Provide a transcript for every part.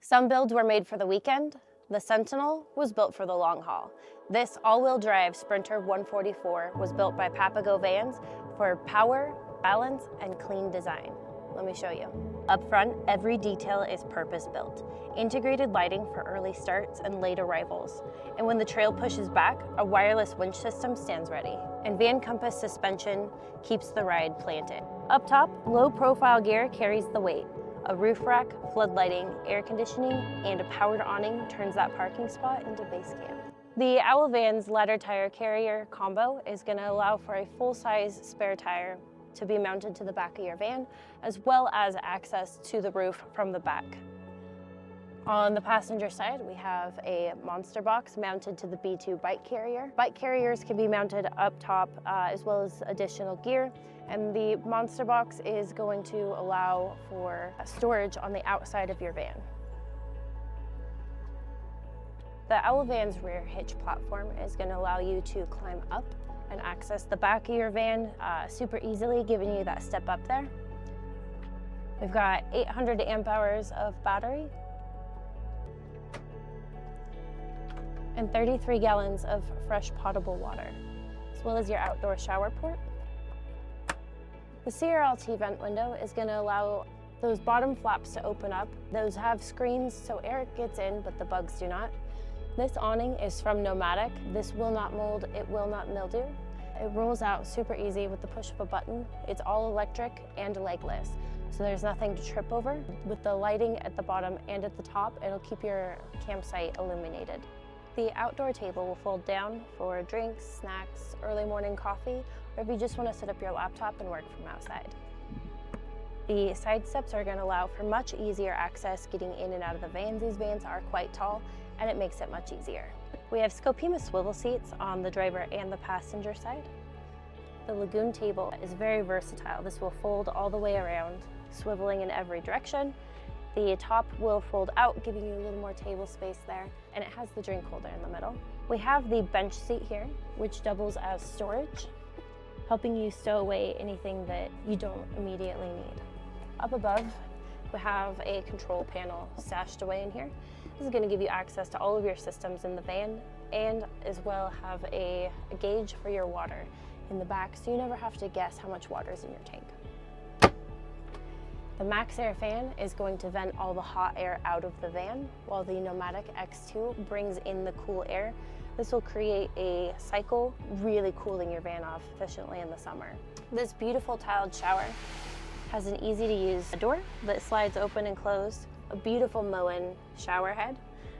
Some builds were made for the weekend. The Sentinel was built for the long haul. This all-wheel drive Sprinter 144 was built by Papago vans for power, balance, and clean design. Let me show you. Up front, every detail is purpose-built. Integrated lighting for early starts and late arrivals. And when the trail pushes back, a wireless winch system stands ready. And Van Compass suspension keeps the ride planted. Up top, low-profile gear carries the weight. A roof rack, floodlighting, air conditioning, and a powered awning turns that parking spot into base camp. The Owl Van's ladder tire carrier combo is going to allow for a full-size spare tire to be mounted to the back of your van, as well as access to the roof from the back. On the passenger side, we have a monster box mounted to the B2 bike carrier. Bike carriers can be mounted up top as well as additional gear, and the monster box is going to allow for storage on the outside of your van. The Owl Van's rear hitch platform is going to allow you to climb up and access the back of your van super easily, giving you that step up there. We've got 800 amp hours of battery and 33 gallons of fresh potable water, as well as your outdoor shower port. The CRLT vent window is going to allow those bottom flaps to open up. Those have screens so air gets in, but the bugs do not. This awning is from Nomadic. This will not mold, it will not mildew. It rolls out super easy with the push of a button. It's all electric and legless, so there's nothing to trip over. With the lighting at the bottom and at the top, it'll keep your campsite illuminated. The outdoor table will fold down for drinks, snacks, early morning coffee, or if you just want to set up your laptop and work from outside. The side steps are going to allow for much easier access getting in and out of the vans. These vans are quite tall, and it makes it much easier. We have Scopima swivel seats on the driver and the passenger side. The Lagoon table is very versatile. This will fold all the way around, swiveling in every direction. The top will fold out, giving you a little more table space there, and it has the drink holder in the middle. We have the bench seat here, which doubles as storage, helping you stow away anything that you don't immediately need. Up above, we have a control panel stashed away in here. This is going to give you access to all of your systems in the van, and as well have a gauge for your water in the back, so you never have to guess how much water is in your tank. The Max Air fan is going to vent all the hot air out of the van, while the Nomadic X2 brings in the cool air. This will create a cycle, really cooling your van off efficiently in the summer. This beautiful tiled shower has an easy-to-use door that slides open and closed, a beautiful Moen shower head,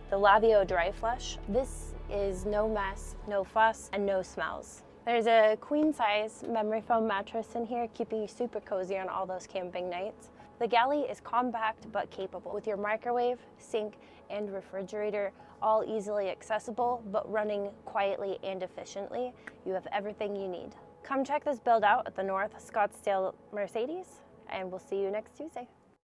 the Lavio dry flush. This is no mess, no fuss, and no smells. There's a queen-size memory foam mattress in here, keeping you super cozy on all those camping nights. The galley is compact but capable, with your microwave, sink, and refrigerator all easily accessible, but running quietly and efficiently. You have everything you need. Come check this build out at the North Scottsdale Mercedes, and we'll see you next Tuesday.